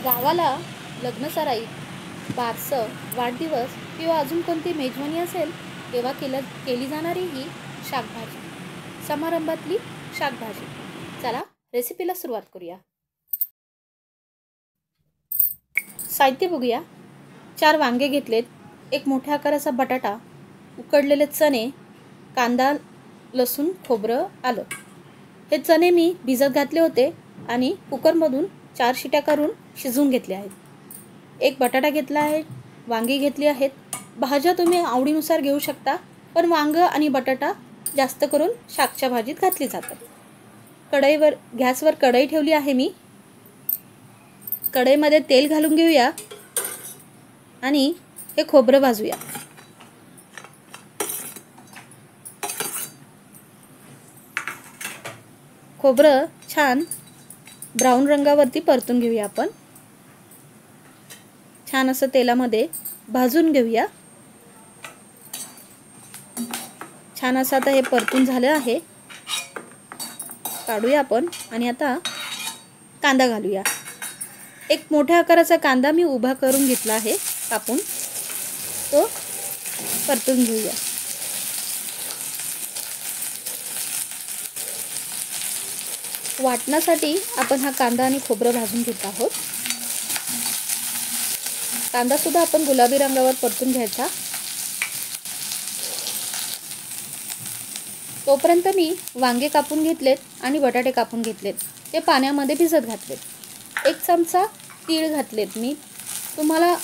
गावाला लग्नसराईत, बारसं, वाढदिवस किंवा अजून कोणती मेजवानी असेल तेव्हा केली जाणारी ही शाकभाजी, समारंभातली शाकभाजी. चला रेसिपीला सुरुवात करूया. साहित्य बघूया. 4 वांगे घेतलेत, एक मोठ्या आकाराचा बटाटा, उकडलेले चणे, कांदा, लसूण, खोबरं, आलं. हे चणे मी भिजत घातले होते आणि कुकरमधून 4 शिट्या करून शिजवून घेतले आहेत. एक बटाटा घेतला आहे, वांगी घेतली आहेत. भाज्या तुम्ही आवडीनुसार घेऊ शकता, पण वांगं आणि बटाटा जास्त करून शाकच्या भाजीत घातली जातात. गॅसवर कढई ठेवली आहे मी. कढईमध्ये तेल घालून घेऊया आणि हे खोबरं भाजूया. खोबरं छान ब्राऊन रंगावरती परतून घेऊया आपण. छान असं तेलामध्ये भाजून घेऊया. छान असं आता हे परतून झालं आहे. काढूया आपण आणि आता कांदा घालूया. एक मोठ्या आकाराचा कांदा मी उभा करून घेतला आहे कापून. तो परतून घेऊया. वाटण्यासाठी आपण हा कांदा आणि खोबरं भाजून घेत आहोत. कांदा सुद्धा आपण गुलाबी रंगावर परतून घ्यायचा. तोपर्यंत मी वांगे कापून घेतलेत आणि बटाटे कापून घेतलेत. ते पाण्यामध्ये भिजत घातलेत. 1 चमचा तीळ घातलेत मी. तुम्हाला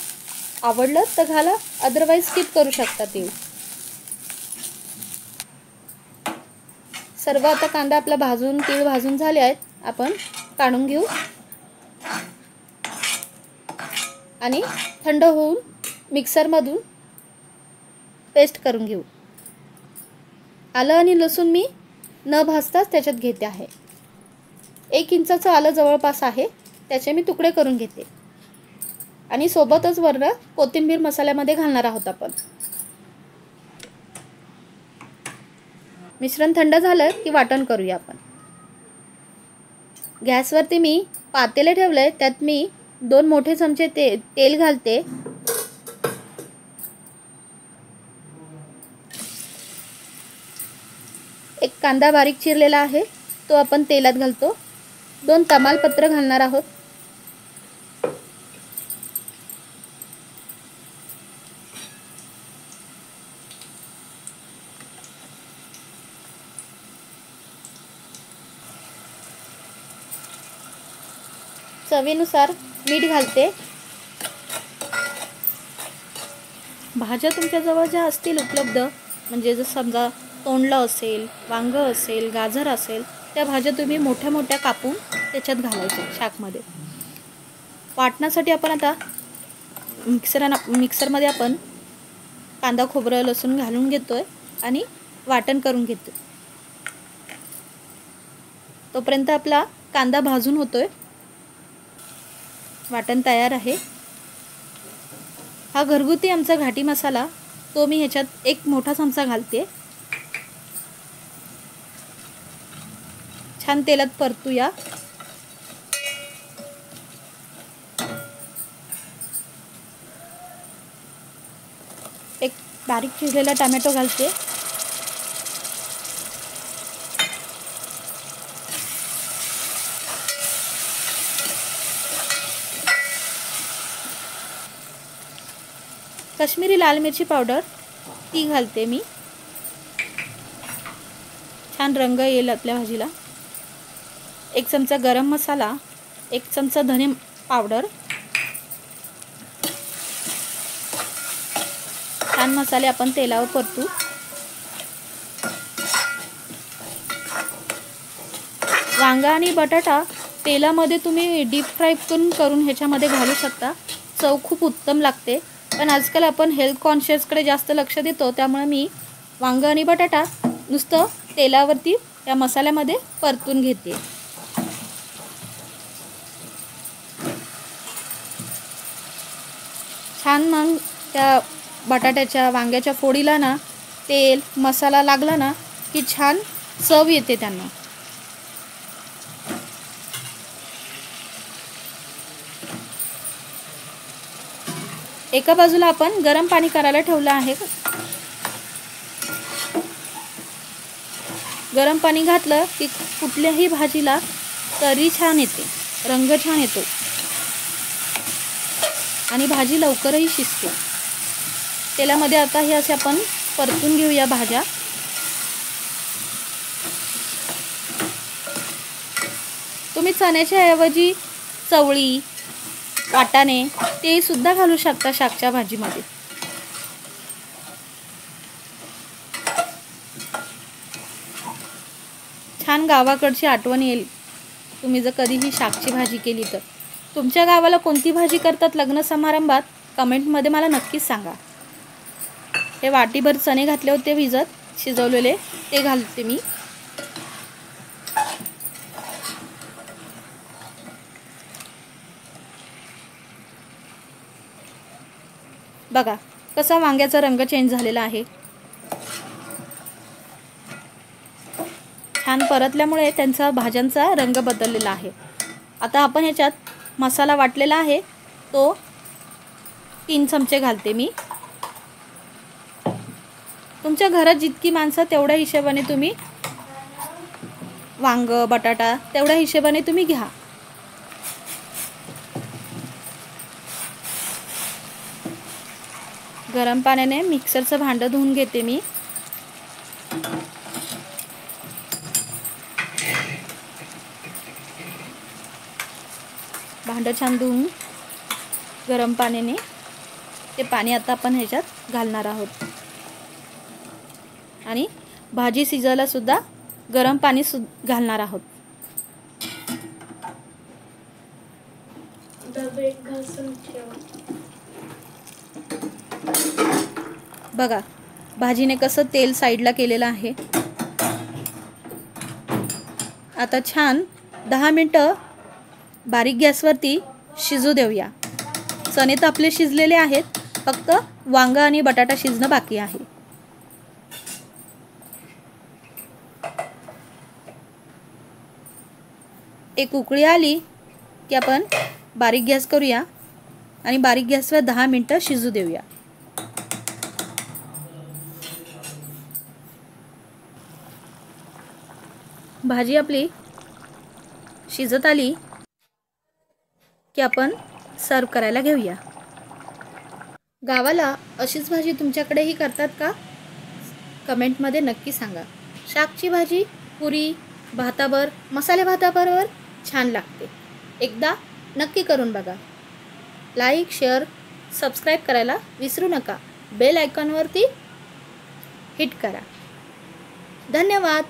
आवडलं तर घाला, अदरवाईज स्किप करू शकता तीळ. सर्व आता कांदा आपला तीळ भाजून झाले आहेत. आपण काढून घेऊ आणि थंड होऊन मिक्सरमधून पेस्ट करून घेऊ. आलं आणि लसूण मी न भाजताच त्याच्यात घेते आहे. 1 इंचाचं आलं जवळपास आहे, त्याचे मी तुकडे करून घेते आणि सोबतच वरनं कोथिंबीर मसाल्यामध्ये घालणार आहोत आपण. मिश्रण थंड झालं की वाटण करूया आपण. गॅसवरती मी पातेले ठेवलंय, त्यात मी 2 मोठे चमचे तेल घालते. एक कांदा बारीक चिरलेला आहे, तो आपण तेलात घालतो. 2 तमालपत्र घालणार आहोत. चवीनुसार मीठ घालते. भाज्या तुमच्याजवळ ज्या असतील उपलब्ध, म्हणजे जर समजा तोंडलं असेल, वांगं असेल, गाजर असेल, त्या भाज्या तुम्ही मोठ्या मोठ्या कापून त्याच्यात घालायच्या शाकमध्ये. वाटण्यासाठी आपण आता मिक्सरमध्ये आपण कांदा, खोबरं, लसूण घालून घेतोय आणि वाटण करून घेतो. तोपर्यंत आपला कांदा भाजून होतोय. वाटण तयार आहे. हा घरगुती आमचा घाटी मसाला, तो मी ह्याच्यात 1 मोठा चमचा घालते. छान तेलात परतूया. एक बारीक चिरलेला टोमॅटो घालते. काश्मीरी लाल मिरची पावडर ती घालते मी. छान रंग येईल आपल्या भाजीला. 1 चमचा गरम मसाला, 1 चमचा धने पावडर. छान मसाले आपण तेलावर परतू. वांगा आणि बटाटा तेलामध्ये तुम्ही डीप फ्राय करून ह्याच्यामध्ये घालू शकता. चव खूप उत्तम लागते. पण आजकाल आपण हेल्थ कॉन्शियसकडे जास्त लक्ष देतो, त्यामुळे मी वांगं आणि बटाटा नुसतं तेलावरती या मसाल्यामध्ये परतून घेते. छान मग त्या बटाट्याच्या वांग्याच्या फोडीला ना तेल मसाला लागला ना की छान चव येते त्यांना. एका बाजूला आपण गरम पाणी करायला ठेवलं आहे। गरम पाणी घातलं की कुठल्याही भाजीला तरी छान येते, रंग छान येतो आणि भाजी लवकरही शिजते। तेलामध्ये आता हे असे आपण परतून घेऊया भाज्या। तुम्ही चण्याच्या ऐवजी चवळी, वाटाणे ते सुद्धा घालू शकता शाकच्या भाजीमध्ये। छान गावाकडची आठवण येईल तुम्ही जर कधीही शाकची भाजी केली तर। तुमच्या गावाला कोणती भाजी करतात लग्न समारंभात कमेंटमध्ये मला नक्कीच सांगा। हे वाटीभर चणे घातले होते भिजत शिजवलेले, ते घालते मी। बघा कसा वांग्याचा रंग चेंज झालेला आहे। छान परतल्यामुळे त्यांचा भाज्यांचा रंग बदललेला आहे। आता आपण ह्याच्यात मसाला वाटलेला आहे तो 3 चमचे घालते मी। तुमच्या घरात जितकी माणसं तेवढ्या हिशोबाने तुम्ही वांग, बटाटा तेवढ्या हिशोबाने तुम्ही घ्या। गरम पाण्याने मिक्सरचं भांडं धुवून घेते मी। भांडं छान धुवून गरम पाण्याने ते पाणी आता आपण ह्याच्यात घालणार आहोत आणि भाजी शिजायला सुद्धा गरम पाणी घालणार आहोत। बघा भाजीने कसं तेल साईडला केलेलं आहे। आता छान 10 मिनिटं बारीक गॅसवरती शिजू देऊया। चणे तर आपले शिजलेले आहेत, फक्त वांग आणि बटाटा शिजणं बाकी आहे। एक उकळी आली की आपण बारीक गॅस करूया आणि बारीक गॅसवर 10 मिनिटं शिजू देऊया। भाजी आपली शिजत आली की आपण सर्व करायला घेऊया। गावाला अशीच भाजी तुमच्याकडेही करतात का? कमेंटमध्ये नक्की सांगा। शाकची भाजी पुरी, भाताबर, मसाले भाताबरोबर छान लागते। एकदा नक्की करून बघा। लाईक, शेअर, सबस्क्राईब करायला विसरू नका। बेल आयकॉनवरती हिट करा। धन्यवाद।